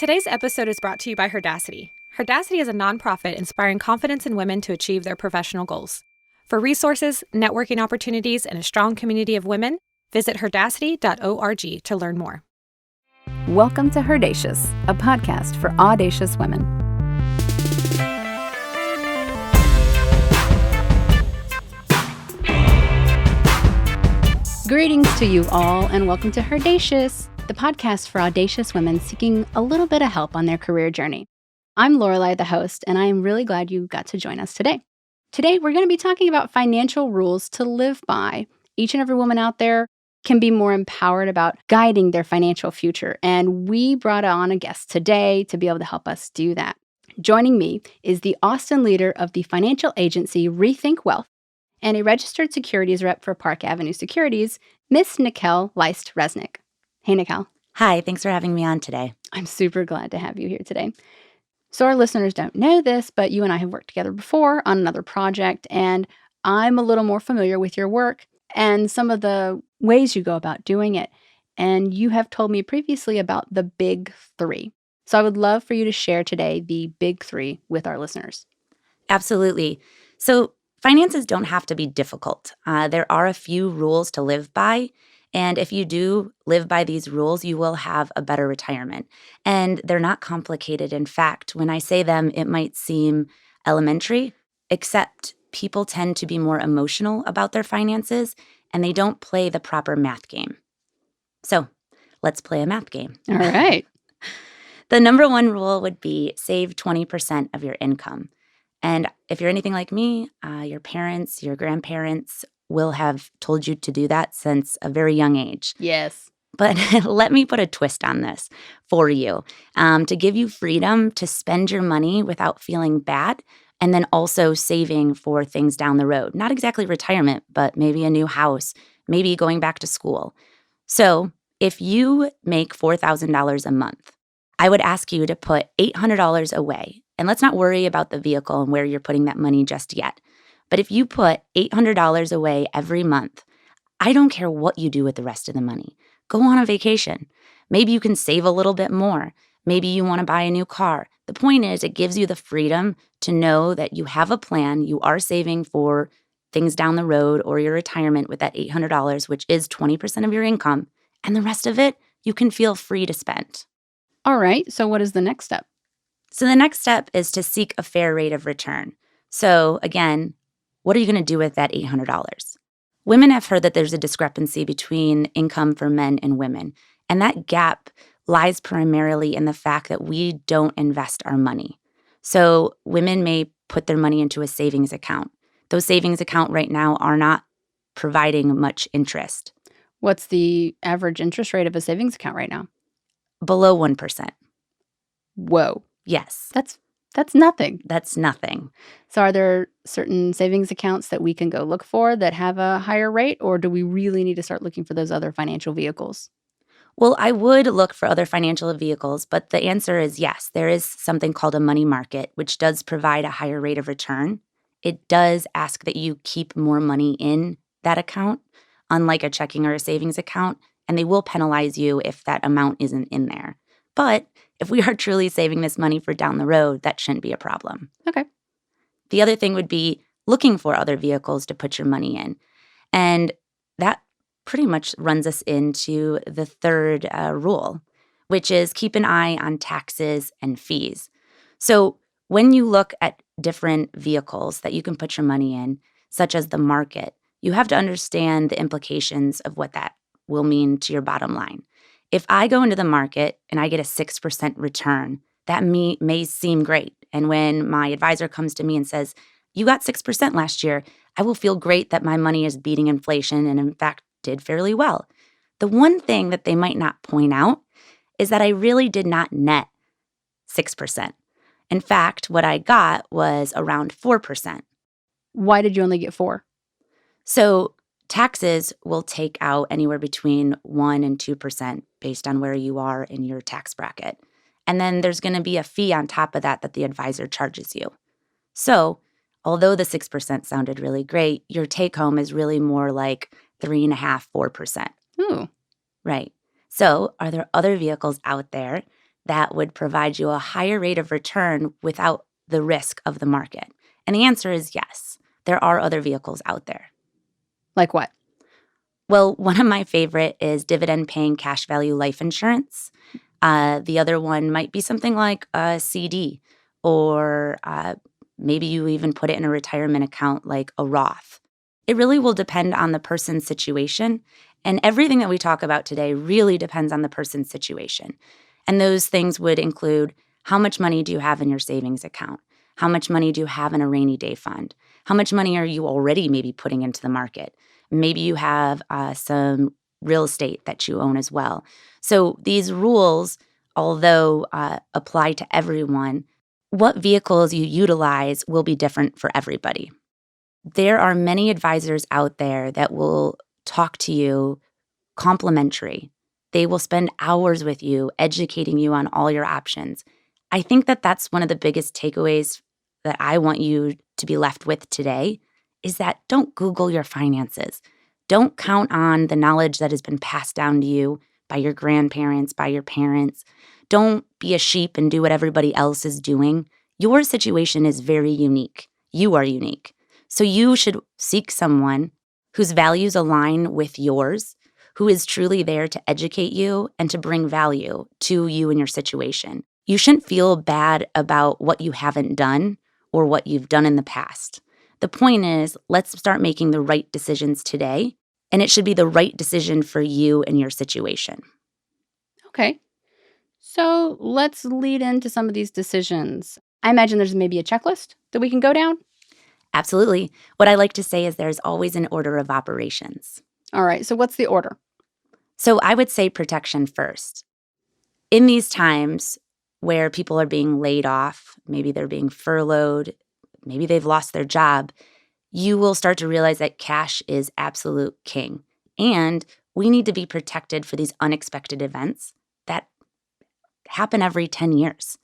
Today's episode is brought to you by HERdacity. HERdacity is a nonprofit inspiring confidence in women to achieve their professional goals. For resources, networking opportunities, and a strong community of women, visit HERdacity.org to learn more. Welcome to HERdacious, a podcast for audacious women. Greetings to you all, and welcome to HERdacious, the podcast for audacious women seeking a little bit of help on their career journey. I'm Lorelei, the host, and I am really glad you got to join us today. Today, we're going to be talking about financial rules to live by. Each and every woman out there can be more empowered about guiding their financial future, and we brought on a guest today to be able to help us do that. Joining me is the Austin leader of the financial agency Rethink Wealth and a registered securities rep for Park Avenue Securities, Miss Nickelle Leist Resnik. Hey, Nickelle. Hi, thanks for having me on today. I'm super glad to have you here today. So our listeners don't know this, but you and I have worked together before on another project, and I'm a little more familiar with your work and some of the ways you go about doing it. And you have told me previously about the big three. So I would love for you to share today the big three with our listeners. Absolutely. So finances don't have to be difficult. There are a few rules to live by. And if you do live by these rules, you will have a better retirement. And they're not complicated. In fact, when I say them, it might seem elementary, except people tend to be more emotional about their finances and they don't play the proper math game. So let's play a math game. All right. The number one rule would be save 20% of your income. And if you're anything like me, your parents, your grandparents will have told you to do that since a very young age. Yes. But let me put a twist on this for you to give you freedom to spend your money without feeling bad, and then also saving for things down the road. Not exactly retirement, but maybe a new house, maybe going back to school. So if you make $4,000 a month, I would ask you to put $800 away. And let's not worry about the vehicle and where you're putting that money just yet. But if you put $800 away every month, I don't care what you do with the rest of the money. Go on a vacation. Maybe you can save a little bit more. Maybe you want to buy a new car. The point is, it gives you the freedom to know that you have a plan. You are saving for things down the road or your retirement with that $800, which is 20% of your income. And the rest of it, you can feel free to spend. All right. So what is the next step? So the next step is to seek a fair rate of return. So again, what are you going to do with that $800? Women have heard that there's a discrepancy between income for men and women. And that gap lies primarily in the fact that we don't invest our money. So women may put their money into a savings account. Those savings accounts right now are not providing much interest. What's the average interest rate of a savings account right now? Below 1%. Whoa. Yes. That's nothing. That's nothing. So are there certain savings accounts that we can go look for that have a higher rate, or do we really need to start looking for those other financial vehicles? Well, I would look for other financial vehicles, but the answer is yes. There is something called a money market, which does provide a higher rate of return. It does ask that you keep more money in that account, unlike a checking or a savings account, and they will penalize you if that amount isn't in there. But if we are truly saving this money for down the road, that shouldn't be a problem. Okay. The other thing would be looking for other vehicles to put your money in. And that pretty much runs us into the third rule, which is keep an eye on taxes and fees. So when you look at different vehicles that you can put your money in, such as the market, you have to understand the implications of what that will mean to your bottom line. If I go into the market and I get a 6% return, that may seem great. And when my advisor comes to me and says, you got 6% last year, I will feel great that my money is beating inflation and in fact did fairly well. The one thing that they might not point out is that I really did not net 6%. In fact, what I got was around 4%. Why did you only get 4? So taxes will take out anywhere between 1% and 2% based on where you are in your tax bracket. And then there's going to be a fee on top of that the advisor charges you. So although the 6% sounded really great, your take home is really more like 3.5%, 4%. Ooh. Right. So are there other vehicles out there that would provide you a higher rate of return without the risk of the market? And the answer is yes. There are other vehicles out there. Like what? Well, one of my favorite is dividend-paying cash value life insurance. The other one might be something like a CD, or maybe you even put it in a retirement account like a Roth. It really will depend on the person's situation, and everything that we talk about today really depends on the person's situation. And those things would include, how much money do you have in your savings account? How much money do you have in a rainy day fund? How much money are you already maybe putting into the market? Maybe you have some real estate that you own as well. So these rules, although apply to everyone, what vehicles you utilize will be different for everybody. There are many advisors out there that will talk to you complimentary. They will spend hours with you, educating you on all your options. I think that that's one of the biggest takeaways that I want you to be left with today, is that don't Google your finances. Don't count on the knowledge that has been passed down to you by your grandparents, by your parents. Don't be a sheep and do what everybody else is doing. Your situation is very unique. You are unique. So you should seek someone whose values align with yours, who is truly there to educate you and to bring value to you and your situation. You shouldn't feel bad about what you haven't done or what you've done in the past. The point is, let's start making the right decisions today, and it should be the right decision for you and your situation. Okay. So let's lead into some of these decisions. I imagine there's maybe a checklist that we can go down. Absolutely. What I like to say is there's always an order of operations. All right. So what's the order? So I would say protection first. In these times where people are being laid off, maybe they're being furloughed, maybe they've lost their job, you will start to realize that cash is absolute king. And we need to be protected for these unexpected events that happen every 10 years.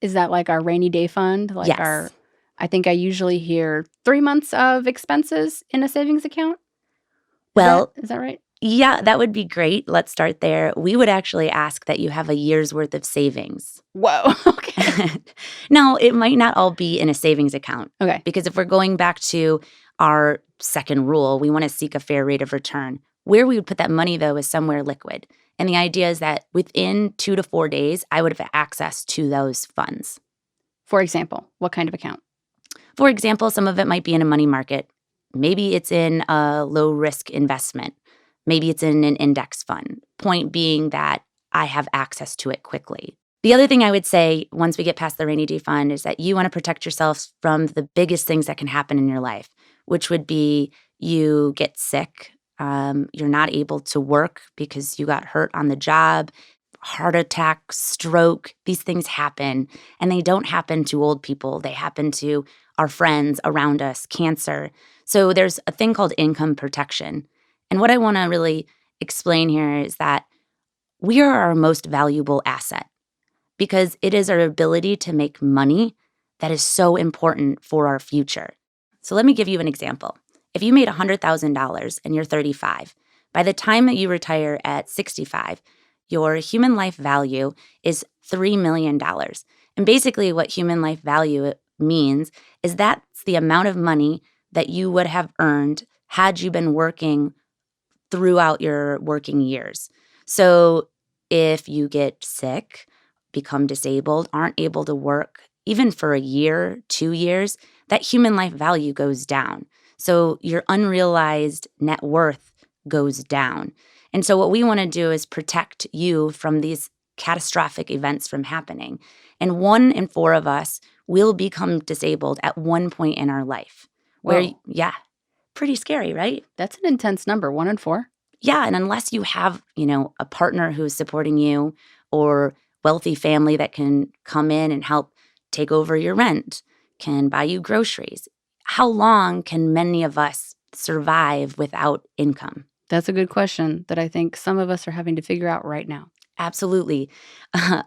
Is that like our rainy day fund? Yes. I think I usually hear 3 months of expenses in a savings account. Is that right? Yeah, that would be great. Let's start there. We would actually ask that you have a year's worth of savings. Whoa. Okay. Now, it might not all be in a savings account. Okay. Because if we're going back to our second rule, we want to seek a fair rate of return. Where we would put that money, though, is somewhere liquid. And the idea is that within 2 to 4 days, I would have access to those funds. For example, what kind of account? For example, some of it might be in a money market. Maybe it's in a low-risk investment. Maybe it's in an index fund. Point being that I have access to it quickly. The other thing I would say once we get past the rainy day fund is that you want to protect yourself from the biggest things that can happen in your life, which would be you get sick, you're not able to work because you got hurt on the job, heart attack, stroke. These things happen, and they don't happen to old people. They happen to our friends around us, cancer. So there's a thing called income protection. And what I want to really explain here is that we are our most valuable asset because it is our ability to make money that is so important for our future. So let me give you an example. If you made $100,000 and you're 35, by the time that you retire at 65, your human life value is $3 million. And basically what human life value means is that's the amount of money that you would have earned had you been working throughout your working years. So if you get sick, become disabled, aren't able to work, even for a year, 2 years, that human life value goes down. So your unrealized net worth goes down. And so what we want to do is protect you from these catastrophic events from happening. And 1 in 4 of us will become disabled at one point in our life. Yeah, pretty scary, right? That's an intense number, 1 in 4. Yeah, and unless you have, a partner who's supporting you or wealthy family that can come in and help take over your rent, can buy you groceries, how long can many of us survive without income? That's a good question that I think some of us are having to figure out right now. Absolutely.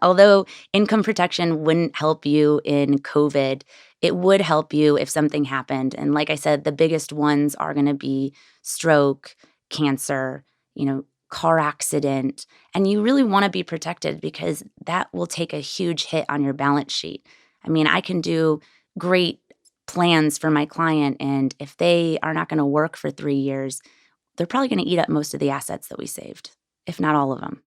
Although income protection wouldn't help you in COVID, it would help you if something happened. And like I said, the biggest ones are going to be stroke, cancer, car accident, and you really want to be protected because that will take a huge hit on your balance sheet. I mean, I can do great plans for my client, and if they are not going to work for 3 years, they're probably going to eat up most of the assets that we saved, if not all of them.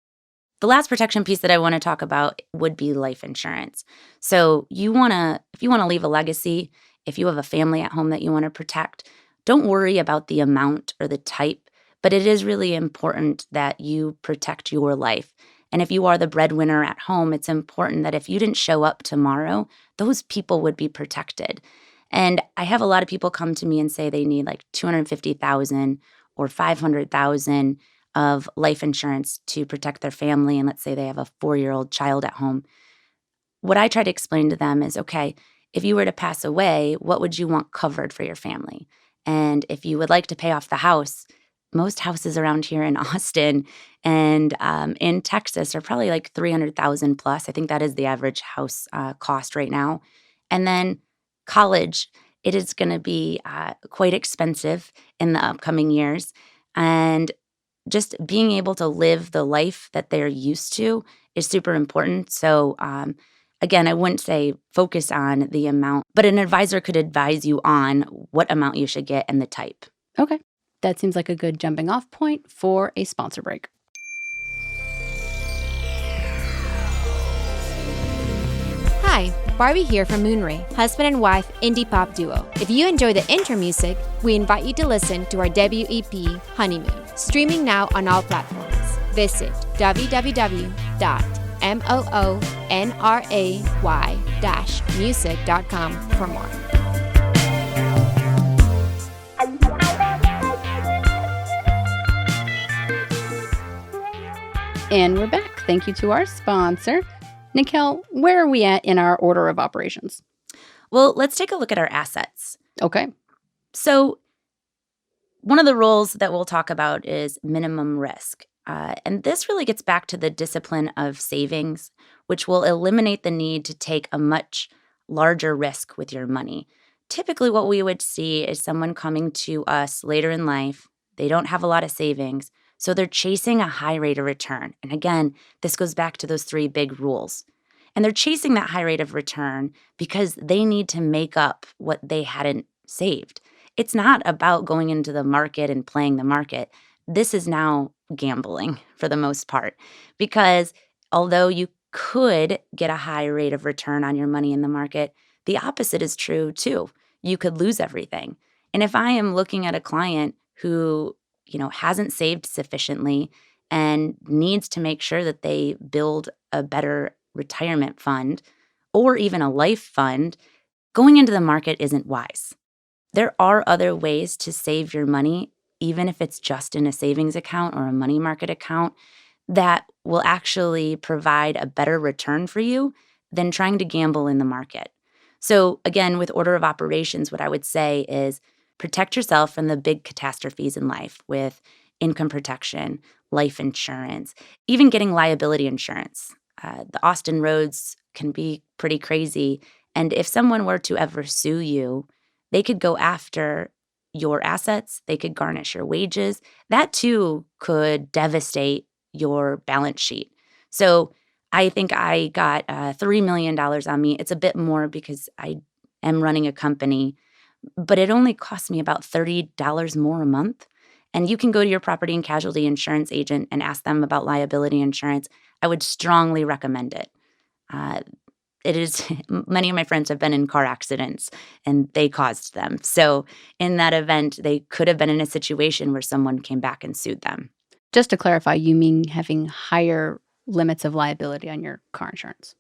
The last protection piece that I want to talk about would be life insurance. So if you want to leave a legacy, if you have a family at home that you want to protect, don't worry about the amount or the type, but it is really important that you protect your life. And if you are the breadwinner at home, it's important that if you didn't show up tomorrow, those people would be protected. And I have a lot of people come to me and say they need like $250,000 or $500,000 of life insurance to protect their family. And let's say they have a 4-year-old child at home. What I try to explain to them is, okay, if you were to pass away, what would you want covered for your family? And if you would like to pay off the house, most houses around here in Austin and in Texas are probably like $300,000 plus. I think that is the average house cost right now. And then college, it is going to be quite expensive in the upcoming years. And just being able to live the life that they're used to is super important. So again, I wouldn't say focus on the amount, but an advisor could advise you on what amount you should get and the type. Okay. That seems like a good jumping off point for a sponsor break. Hi, Barbie here from Moonray, husband and wife indie pop duo. If you enjoy the intro music, we invite you to listen to our debut EP, Honeymoon, streaming now on all platforms. Visit www.moonray-music.com for more. And we're back. Thank you to our sponsor. Nickelle, where are we at in our order of operations? Well, let's take a look at our assets. Okay. So one of the rules that we'll talk about is minimum risk. And this really gets back to the discipline of savings, which will eliminate the need to take a much larger risk with your money. Typically, what we would see is someone coming to us later in life. They don't have a lot of savings, so they're chasing a high rate of return. And again, this goes back to those 3 big rules. And they're chasing that high rate of return because they need to make up what they hadn't saved. It's not about going into the market and playing the market. This is now gambling for the most part, because although you could get a high rate of return on your money in the market, the opposite is true too. You could lose everything. And if I am looking at a client who, hasn't saved sufficiently and needs to make sure that they build a better retirement fund or even a life fund, going into the market isn't wise. There are other ways to save your money, even if it's just in a savings account or a money market account, that will actually provide a better return for you than trying to gamble in the market. So again, with order of operations, what I would say is protect yourself from the big catastrophes in life with income protection, life insurance, even getting liability insurance. The Austin roads can be pretty crazy. And if someone were to ever sue you, they could go after your assets. They could garnish your wages. That too could devastate your balance sheet. So I think I got $3 million on me. It's a bit more because I am running a company, but it only cost me about $30 more a month. And you can go to your property and casualty insurance agent and ask them about liability insurance. I would strongly recommend it. It is, many of my friends have been in car accidents and they caused them. So in that event, they could have been in a situation where someone came back and sued them. Just to clarify, you mean having higher limits of liability on your car insurance?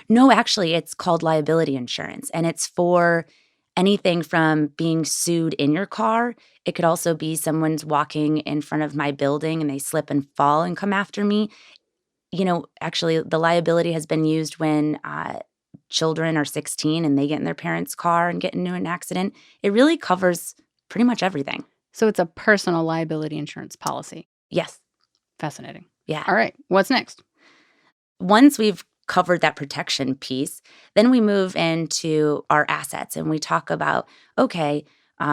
No, actually, it's called liability insurance, and it's for anything from being sued in your car. It could also be someone's walking in front of my building and they slip and fall and come after me. Actually, the liability has been used when children are 16 and they get in their parents' car and get into an accident. It really covers pretty much everything. So it's a personal liability insurance policy. Yes. Fascinating. Yeah. All right. What's next? Once we've covered that protection piece, then we move into our assets and we talk about, okay,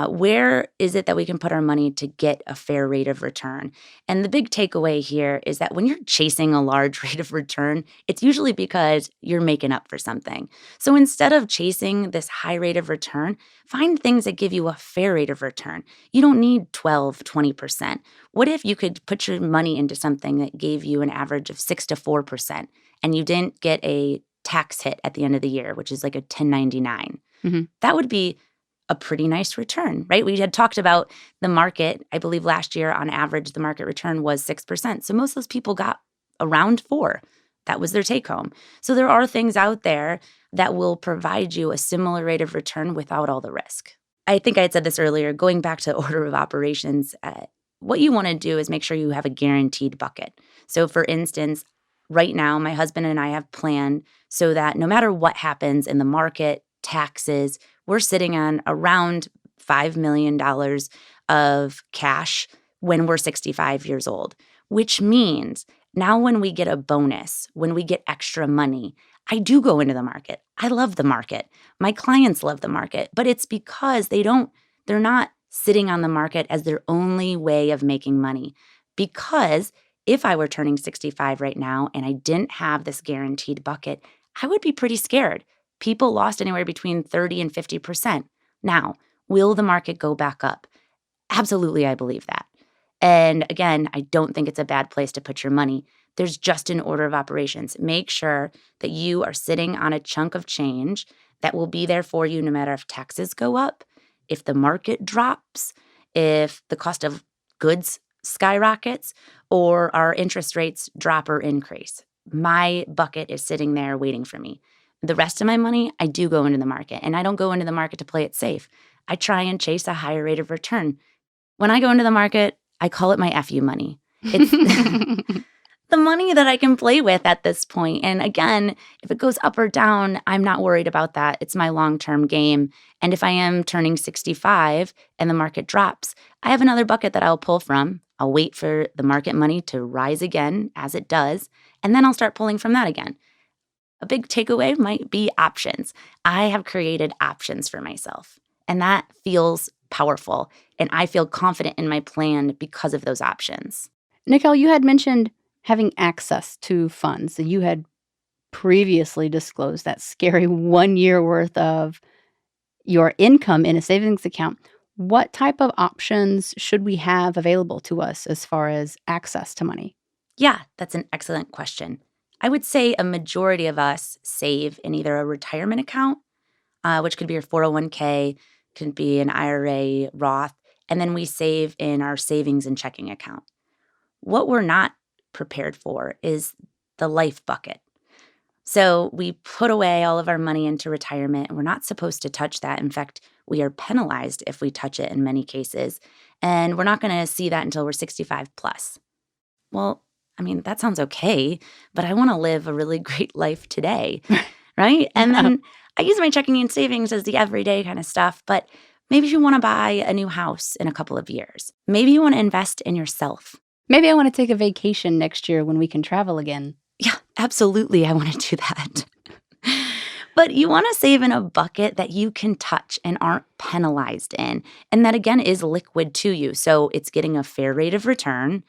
Where is it that we can put our money to get a fair rate of return? And the big takeaway here is that when you're chasing a large rate of return, it's usually because you're making up for something. So instead of chasing this high rate of return, find things that give you a fair rate of return. You don't need 12, 20%. What if you could put your money into something that gave you an average of 6 to 4% and you didn't get a tax hit at the end of the year, which is like a 1099? Mm-hmm. That would be a pretty nice return, right? We had talked about the market. I believe last year, on average, the market return was 6%. So most of those people got around 4%. That was their take home. So there are things out there that will provide you a similar rate of return without all the risk. I think I had said this earlier, going back to order of operations, what you want to do is make sure you have a guaranteed bucket. So for instance, right now, my husband and I have planned so that no matter what happens in the market, taxes, we're sitting on around $5 million of cash when we're 65 years old, which means now when we get a bonus, when we get extra money, I do go into the market. I love the market. My clients love the market, but it's because they're not sitting on the market as their only way of making money. Because if I were turning 65 right now and I didn't have this guaranteed bucket, I would be pretty scared. People lost anywhere between 30 and 50%. Now, will the market go back up? Absolutely, I believe that. And again, I don't think it's a bad place to put your money. There's just an order of operations. Make sure that you are sitting on a chunk of change that will be there for you no matter if taxes go up, if the market drops, if the cost of goods skyrockets, or our interest rates drop or increase. My bucket is sitting there waiting for me. The rest of my money, I do go into the market, and I don't go into the market to play it safe. I try and chase a higher rate of return. When I go into the market, I call it my FU money. It's the money that I can play with at this point. And again, if it goes up or down, I'm not worried about that. It's my long-term game. And if I am turning 65 and the market drops, I have another bucket that I'll pull from. I'll wait for the market money to rise again as it does, and then I'll start pulling from that again. A big takeaway might be options. I have created options for myself, and that feels powerful, and I feel confident in my plan because of those options. Nickelle, you had mentioned having access to funds. You had previously disclosed that scary 1 year worth of your income in a savings account. What type of options should we have available to us as far as access to money? Yeah, that's an excellent question. I would say a majority of us save in either a retirement account, which could be your 401k, could be an IRA, Roth, and then we save in our savings and checking account. What we're not prepared for is the life bucket. So we put away all of our money into retirement, and we're not supposed to touch that. In fact, we are penalized if we touch it in many cases, and we're not going to see that until we're 65 plus. Well, I mean, that sounds okay, but I want to live a really great life today, right? And then I use my checking and savings as the everyday kind of stuff, but maybe you want to buy a new house in a couple of years. Maybe you want to invest in yourself. Maybe I want to take a vacation next year when we can travel again. Yeah, absolutely. I want to do that. But you want to save in a bucket that you can touch and aren't penalized in. And that, again, is liquid to you. So it's getting a fair rate of return.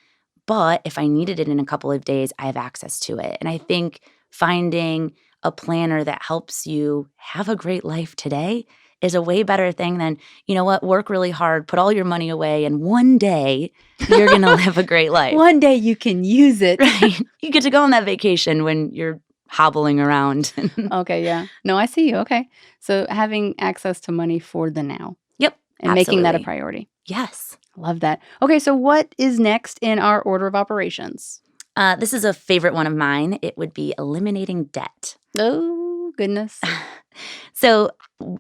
But if I needed it in a couple of days, I have access to it. And I think finding a planner that helps you have a great life today is a way better thing than, you know what, work really hard, put all your money away, and one day you're going to live a great life. One day you can use it. Right? You get to go on that vacation when you're hobbling around. Okay, yeah. No, I see you. Okay. So having access to money for the now. Yep. And making that a priority. Yes. Love that. Okay, so what is next in our order of operations? This is a favorite one of mine. It would be eliminating debt. Oh, goodness. So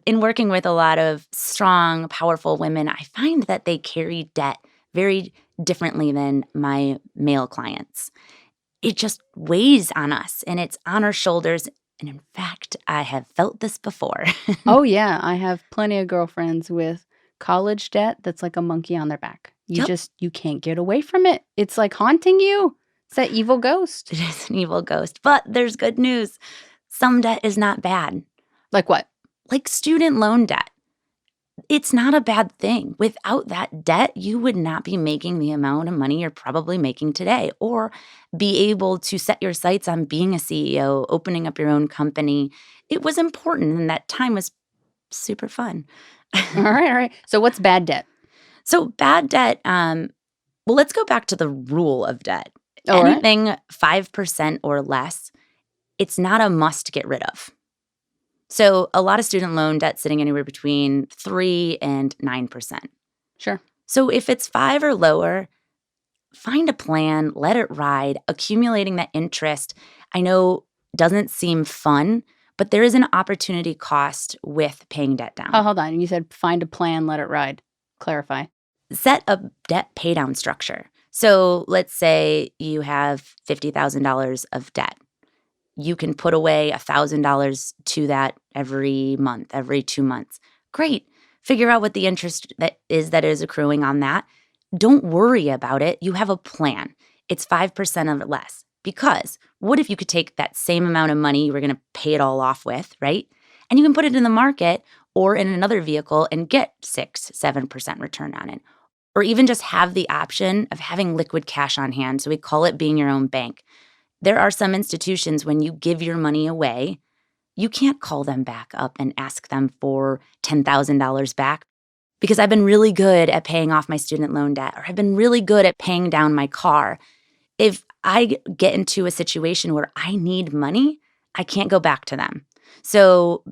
in working with a lot of strong, powerful women, I find that they carry debt very differently than my male clients. It just weighs on us, and it's on our shoulders. And in fact, I have felt this before. Oh, yeah. I have plenty of girlfriends with college debt that's like a monkey on their back. You can't get away from it. It's like haunting you. It's that evil ghost. It is an evil ghost. But there's good news. Some debt is not bad. Like what? Like student loan debt. It's not a bad thing. Without that debt, you would not be making the amount of money you're probably making today, or be able to set your sights on being a CEO, opening up your own company. It was important, and that time was super fun. All right. So what's bad debt? So bad debt, well, let's go back to the rule of debt. All right. Anything 5% or less, it's not a must get rid of. So a lot of student loan debt sitting anywhere between 3 and 9%. Sure. So if it's 5 or lower, find a plan, let it ride. Accumulating that interest, I know doesn't seem fun, but there is an opportunity cost with paying debt down. Oh, hold on. You said find a plan, let it ride. Clarify. Set a debt paydown structure. So let's say you have $50,000 of debt. You can put away $1,000 to that every month, every 2 months. Great. Figure out what the interest that is accruing on that. Don't worry about it. You have a plan. It's 5% or less. Because what if you could take that same amount of money you were going to pay it all off with, right? And you can put it in the market or in another vehicle and get 6, 7% return on it. Or even just have the option of having liquid cash on hand. So we call it being your own bank. There are some institutions when you give your money away, you can't call them back up and ask them for $10,000 back because I've been really good at paying off my student loan debt, or I've been really good at paying down my car. If I get into a situation where I need money, I can't go back to them. So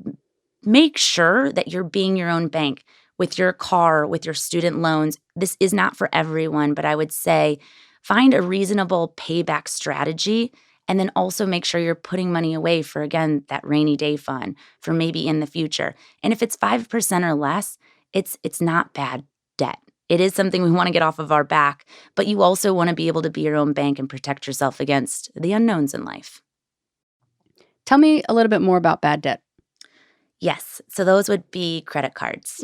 make sure that you're being your own bank with your car, with your student loans. This is not for everyone, but I would say find a reasonable payback strategy, and then also make sure you're putting money away for, again, that rainy day fund for maybe in the future. And if it's 5% or less, it's not bad debt. It is something we want to get off of our back, but you also want to be able to be your own bank and protect yourself against the unknowns in life. Tell me a little bit more about bad debt. Yes. So those would be credit cards.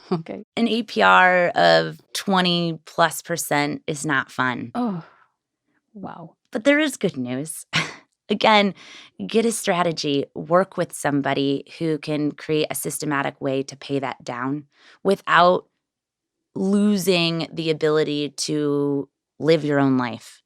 Okay. An APR of 20+% is not fun. Oh, wow. But there is good news. Again, get a strategy, work with somebody who can create a systematic way to pay that down without losing the ability to live your own life.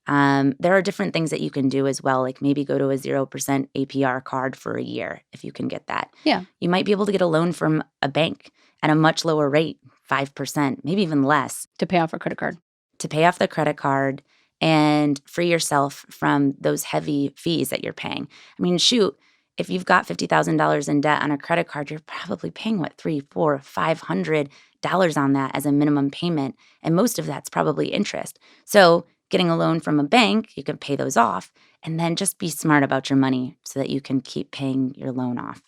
There are different things that you can do as well, like maybe go to a 0% APR card for a year if you can get that. Yeah. You might be able to get a loan from a bank at a much lower rate, 5%, maybe even less. To pay off a credit card. To pay off the credit card and free yourself from those heavy fees that you're paying. I mean, shoot, if you've got $50,000 in debt on a credit card, you're probably paying, what, $300, $400, $500 on that as a minimum payment. And most of that's probably interest. So getting a loan from a bank, you can pay those off and then just be smart about your money so that you can keep paying your loan off.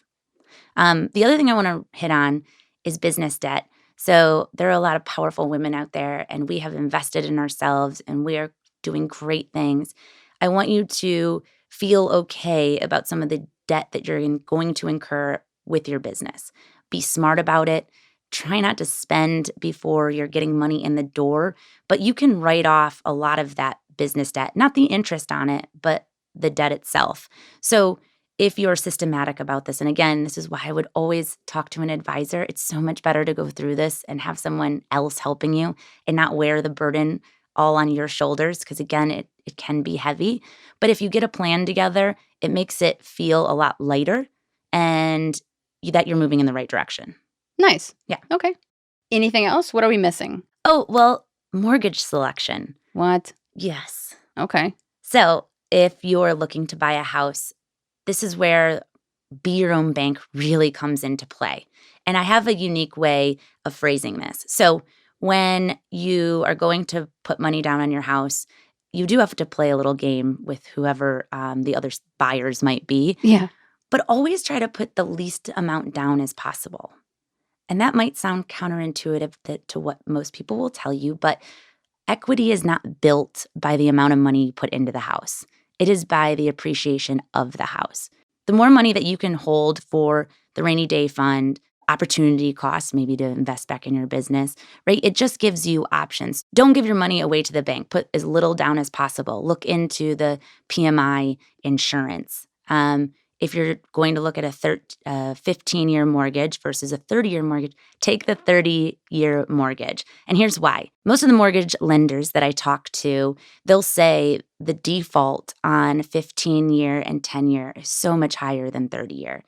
The other thing I want to hit on is business debt. So there are a lot of powerful women out there, and we have invested in ourselves, and we are doing great things. I want you to feel okay about some of the debt that you're going to incur with your business. Be smart about it. Try not to spend before you're getting money in the door, but you can write off a lot of that business debt, not the interest on it, but the debt itself. So if you're systematic about this, and again, this is why I would always talk to an advisor. It's so much better to go through this and have someone else helping you and not wear the burden all on your shoulders, because again, it can be heavy. But if you get a plan together, it makes it feel a lot lighter and that you're moving in the right direction. Nice. Yeah. Okay. Anything else? What are we missing? Oh, well, mortgage selection. What? Yes. Okay. So if you're looking to buy a house, this is where be your own bank really comes into play. And I have a unique way of phrasing this. So when you are going to put money down on your house, you do have to play a little game with whoever the other buyers might be. Yeah. But always try to put the least amount down as possible. And that might sound counterintuitive to what most people will tell you, but equity is not built by the amount of money you put into the house. It is by the appreciation of the house. The more money that you can hold for the rainy day fund, opportunity costs, maybe to invest back in your business, right? It just gives you options. Don't give your money away to the bank. Put as little down as possible. Look into the PMI insurance. if you're going to look at a 15-year mortgage versus a 30-year mortgage, take the 30-year mortgage. And here's why. Most of the mortgage lenders that I talk to, they'll say the default on 15-year and 10-year is so much higher than 30-year.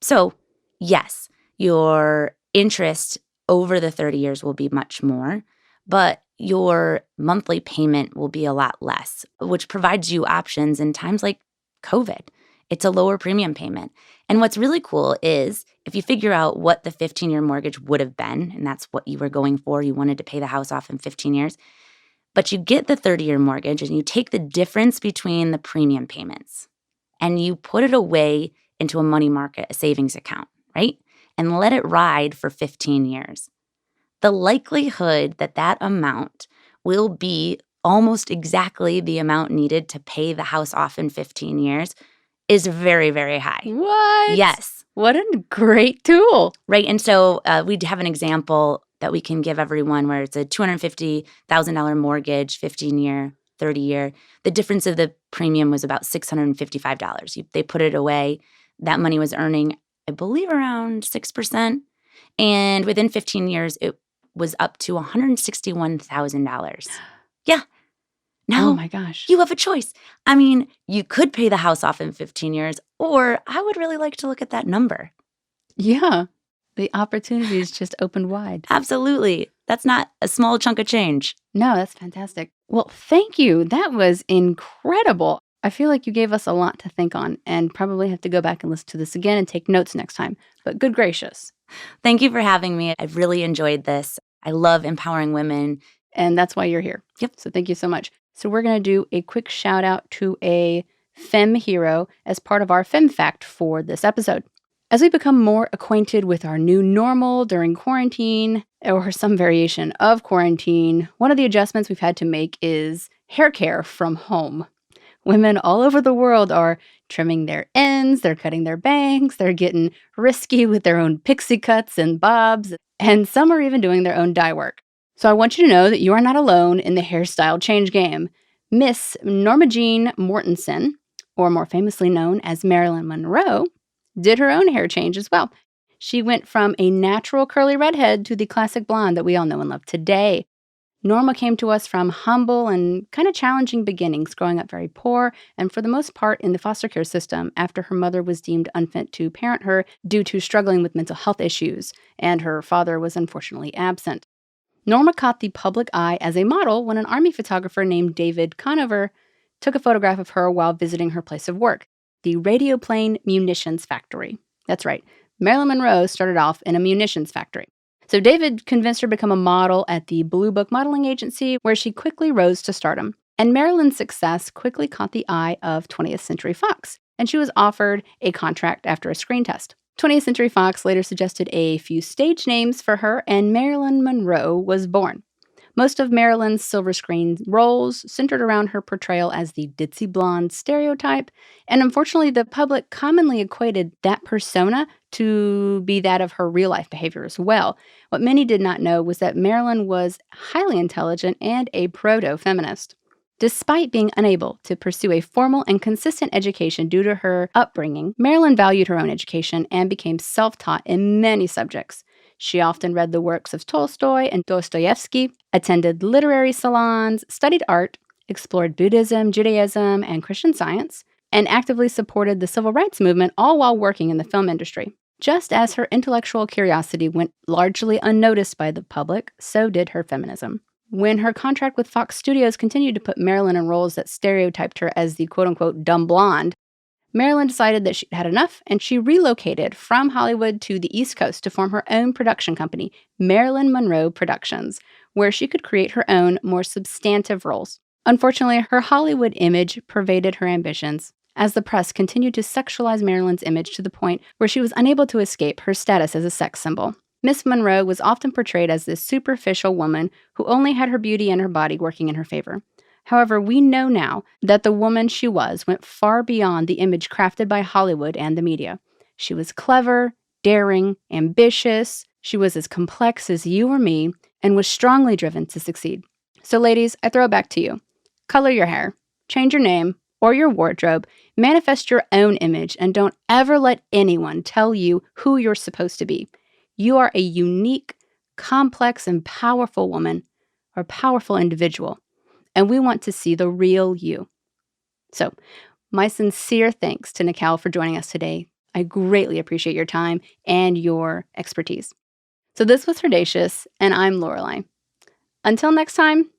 So, yes, your interest over the 30 years will be much more, but your monthly payment will be a lot less, which provides you options in times like COVID. It's a lower premium payment. And what's really cool is if you figure out what the 15-year mortgage would have been, and that's what you were going for, you wanted to pay the house off in 15 years, but you get the 30-year mortgage and you take the difference between the premium payments and you put it away into a money market, a savings account, right? And let it ride for 15 years. The likelihood that that amount will be almost exactly the amount needed to pay the house off in 15 years is very, very high. What? Yes. What a great tool. Right. And so we have an example that we can give everyone where it's a $250,000 mortgage, 15-year, 30-year. The difference of the premium was about $655. They put it away. That money was earning, I believe, around 6%. And within 15 years, it was up to $161,000. Yeah. Now, oh my gosh. you have a choice. I mean, you could pay the house off in 15 years, or I would really like to look at that number. Yeah. The opportunities just opened wide. Absolutely. That's not a small chunk of change. No, that's fantastic. Well, thank you. That was incredible. I feel like you gave us a lot to think on and probably have to go back and listen to this again and take notes next time. But good gracious. Thank you for having me. I've really enjoyed this. I love empowering women. And that's why you're here. Yep. So thank you so much. So we're going to do a quick shout out to a Femme hero as part of our Femme fact for this episode. As we become more acquainted with our new normal during quarantine or some variation of quarantine, one of the adjustments we've had to make is hair care from home. Women all over the world are trimming their ends, they're cutting their bangs, they're getting risky with their own pixie cuts and bobs, and some are even doing their own dye work. So I want you to know that you are not alone in the hairstyle change game. Miss Norma Jean Mortensen, or more famously known as Marilyn Monroe, did her own hair change as well. She went from a natural curly redhead to the classic blonde that we all know and love today. Norma came to us from humble and kind of challenging beginnings, growing up very poor and for the most part in the foster care system after her mother was deemed unfit to parent her due to struggling with mental health issues, and her father was unfortunately absent. Norma caught the public eye as a model when an Army photographer named David Conover took a photograph of her while visiting her place of work, the Radioplane Munitions Factory. That's right, Marilyn Monroe started off in a munitions factory. So David convinced her to become a model at the Blue Book modeling agency, where she quickly rose to stardom. And Marilyn's success quickly caught the eye of 20th Century Fox, and she was offered a contract after a screen test. 20th Century Fox later suggested a few stage names for her, and Marilyn Monroe was born. Most of Marilyn's silver screen roles centered around her portrayal as the ditzy blonde stereotype, and unfortunately the public commonly equated that persona to be that of her real-life behavior as well. What many did not know was that Marilyn was highly intelligent and a proto-feminist. Despite being unable to pursue a formal and consistent education due to her upbringing, Marilyn valued her own education and became self-taught in many subjects. She often read the works of Tolstoy and Dostoevsky, attended literary salons, studied art, explored Buddhism, Judaism, and Christian Science, and actively supported the civil rights movement, all while working in the film industry. Just as her intellectual curiosity went largely unnoticed by the public, so did her feminism. When her contract with Fox Studios continued to put Marilyn in roles that stereotyped her as the quote-unquote dumb blonde, Marilyn decided that she'd had enough, and she relocated from Hollywood to the East Coast to form her own production company, Marilyn Monroe Productions, where she could create her own, more substantive roles. Unfortunately, her Hollywood image pervaded her ambitions, as the press continued to sexualize Marilyn's image to the point where she was unable to escape her status as a sex symbol. Miss Monroe was often portrayed as this superficial woman who only had her beauty and her body working in her favor. However, we know now that the woman she was went far beyond the image crafted by Hollywood and the media. She was clever, daring, ambitious. She was as complex as you or me and was strongly driven to succeed. So ladies, I throw it back to you. Color your hair, change your name, or your wardrobe, manifest your own image and don't ever let anyone tell you who you're supposed to be. You are a unique, complex, and powerful woman or powerful individual, and we want to see the real you. So, my sincere thanks to Nickelle for joining us today. I greatly appreciate your time and your expertise. So this was HERdacious, and I'm Lorelei. Until next time,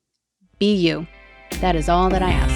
be you. That is all that I ask.